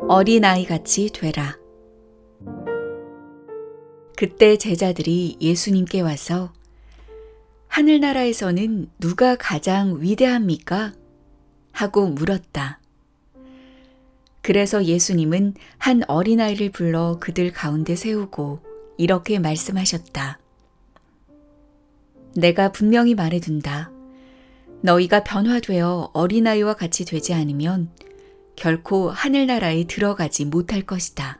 어린아이같이 되라. 그때 제자들이 예수님께 와서 하늘나라에서는 누가 가장 위대합니까? 하고 물었다. 그래서 예수님은 한 어린아이를 불러 그들 가운데 세우고 이렇게 말씀하셨다. 내가 분명히 말해둔다. 너희가 변화되어 어린아이와 같이 되지 않으면 결코 하늘나라에 들어가지 못할 것이다.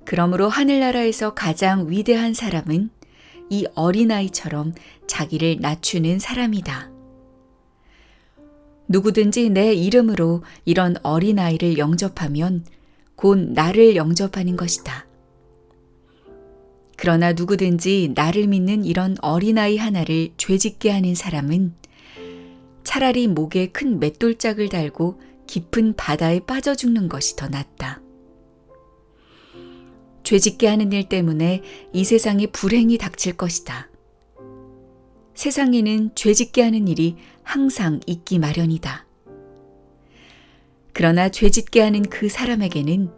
그러므로 하늘나라에서 가장 위대한 사람은 이 어린아이처럼 자기를 낮추는 사람이다. 누구든지 내 이름으로 이런 어린아이를 영접하면 곧 나를 영접하는 것이다. 그러나 누구든지 나를 믿는 이런 어린아이 하나를 죄짓게 하는 사람은 차라리 목에 큰 맷돌짝을 달고 깊은 바다에 빠져 죽는 것이 더 낫다. 죄짓게 하는 일 때문에 이 세상에 불행이 닥칠 것이다. 세상에는 죄짓게 하는 일이 항상 있기 마련이다. 그러나 죄짓게 하는 그 사람에게는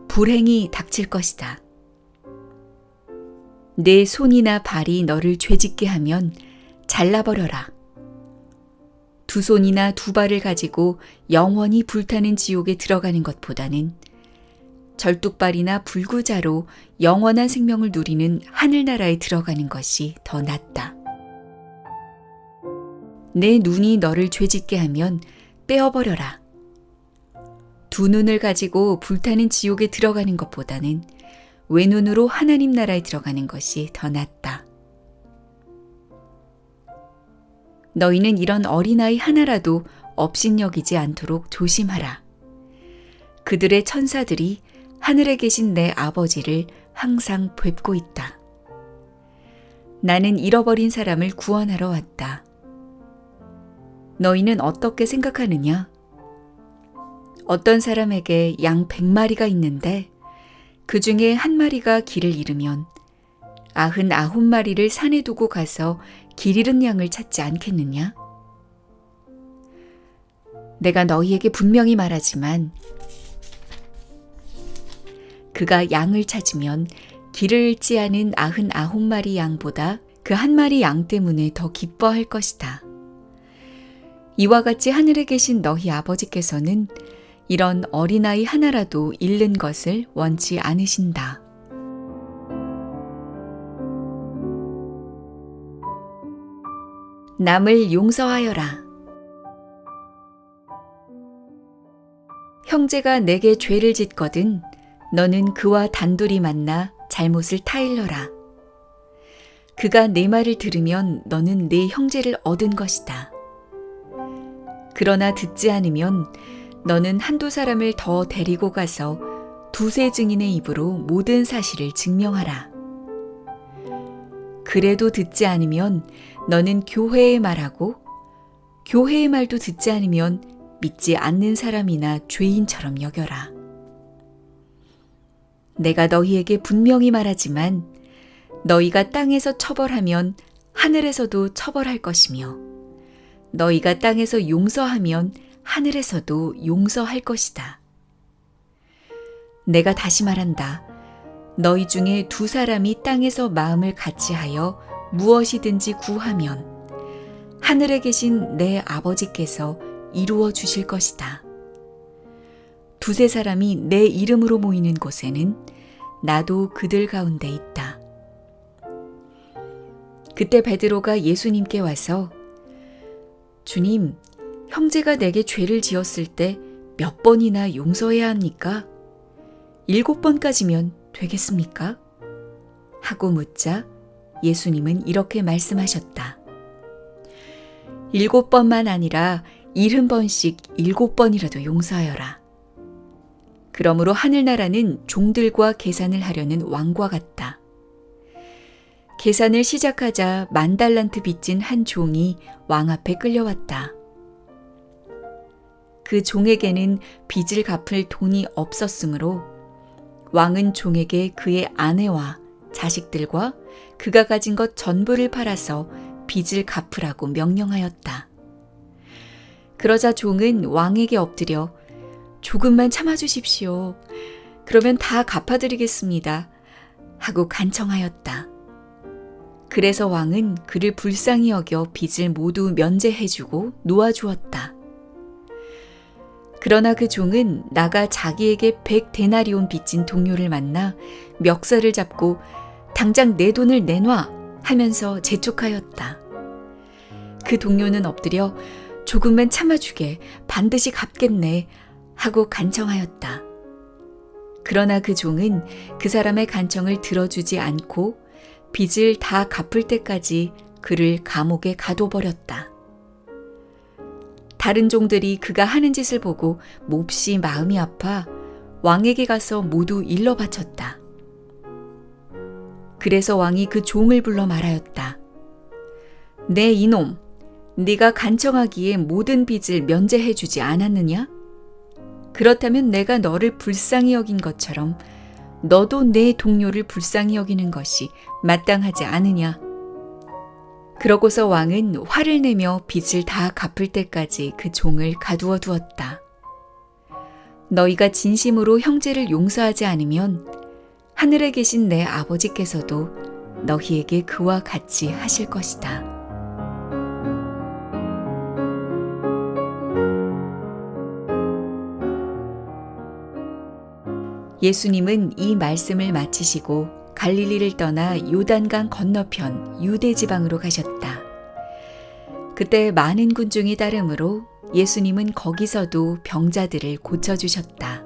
불행이 닥칠 것이다. 내 손이나 발이 너를 죄짓게 하면 잘라버려라. 두 손이나 두 발을 가지고 영원히 불타는 지옥에 들어가는 것보다는 절뚝발이나 불구자로 영원한 생명을 누리는 하늘나라에 들어가는 것이 더 낫다. 내 눈이 너를 죄짓게 하면 떼어버려라. 두 눈을 가지고 불타는 지옥에 들어가는 것보다는 외눈으로 하나님 나라에 들어가는 것이 더 낫다. 너희는 이런 어린아이 하나라도 업신여기지 않도록 조심하라. 그들의 천사들이 하늘에 계신 내 아버지를 항상 뵙고 있다. 나는 잃어버린 사람을 구원하러 왔다. 너희는 어떻게 생각하느냐? 어떤 사람에게 양 100마리가 있는데 그 중에 한 마리가 길을 잃으면 99마리를 산에 두고 가서 길 잃은 양을 찾지 않겠느냐? 내가 너희에게 분명히 말하지만 그가 양을 찾으면 길을 잃지 않은 99마리 양보다 그 한 마리 양 때문에 더 기뻐할 것이다. 이와 같이 하늘에 계신 너희 아버지께서는 이런 어린아이 하나라도 잃는 것을 원치 않으신다. 남을 용서하여라. 형제가 내게 죄를 짓거든 너는 그와 단둘이 만나 잘못을 타일러라. 그가 내 말을 들으면 너는 내 형제를 얻은 것이다. 그러나 듣지 않으면 너는 한두 사람을 더 데리고 가서 두세 증인의 입으로 모든 사실을 증명하라. 그래도 듣지 않으면 너는 교회에 말하고 교회의 말도 듣지 않으면 믿지 않는 사람이나 죄인처럼 여겨라. 내가 너희에게 분명히 말하지만 너희가 땅에서 처벌하면 하늘에서도 처벌할 것이며 너희가 땅에서 용서하면 하늘에서도 용서할 것이다. 내가 다시 말한다. 너희 중에 두 사람이 땅에서 마음을 같이하여 무엇이든지 구하면 하늘에 계신 내 아버지께서 이루어 주실 것이다. 두세 사람이 내 이름으로 모이는 곳에는 나도 그들 가운데 있다. 그때 베드로가 예수님께 와서 주님, 형제가 내게 죄를 지었을 때 몇 번이나 용서해야 합니까? 7번까지면 되겠습니까? 하고 묻자 예수님은 이렇게 말씀하셨다. 7번만 아니라 70번씩 7번이라도 용서하여라. 그러므로 하늘나라는 종들과 계산을 하려는 왕과 같다. 계산을 시작하자 10,000달란트 빚진 한 종이 왕 앞에 끌려왔다. 그 종에게는 빚을 갚을 돈이 없었으므로 왕은 종에게 그의 아내와 자식들과 그가 가진 것 전부를 팔아서 빚을 갚으라고 명령하였다. 그러자 종은 왕에게 엎드려 조금만 참아주십시오. 그러면 다 갚아드리겠습니다. 하고 간청하였다. 그래서 왕은 그를 불쌍히 여겨 빚을 모두 면제해주고 놓아주었다. 그러나 그 종은 나가 자기에게 100데나리온 빚진 동료를 만나 멱살을 잡고 당장 내 돈을 내놔 하면서 재촉하였다. 그 동료는 엎드려 조금만 참아주게, 반드시 갚겠네 하고 간청하였다. 그러나 그 종은 그 사람의 간청을 들어주지 않고 빚을 다 갚을 때까지 그를 감옥에 가둬버렸다. 다른 종들이 그가 하는 짓을 보고 몹시 마음이 아파 왕에게 가서 모두 일러 바쳤다. 그래서 왕이 그 종을 불러 말하였다. 내 이놈, 네가 간청하기에 모든 빚을 면제해 주지 않았느냐? 그렇다면 내가 너를 불쌍히 여긴 것처럼 너도 내 동료를 불쌍히 여기는 것이 마땅하지 않으냐? 그러고서 왕은 화를 내며 빚을 다 갚을 때까지 그 종을 가두어 두었다. 너희가 진심으로 형제를 용서하지 않으면 하늘에 계신 내 아버지께서도 너희에게 그와 같이 하실 것이다. 예수님은 이 말씀을 마치시고 갈릴리를 떠나 요단강 건너편 유대 지방으로 가셨다. 그때 많은 군중이 따르므로 예수님은 거기서도 병자들을 고쳐주셨다.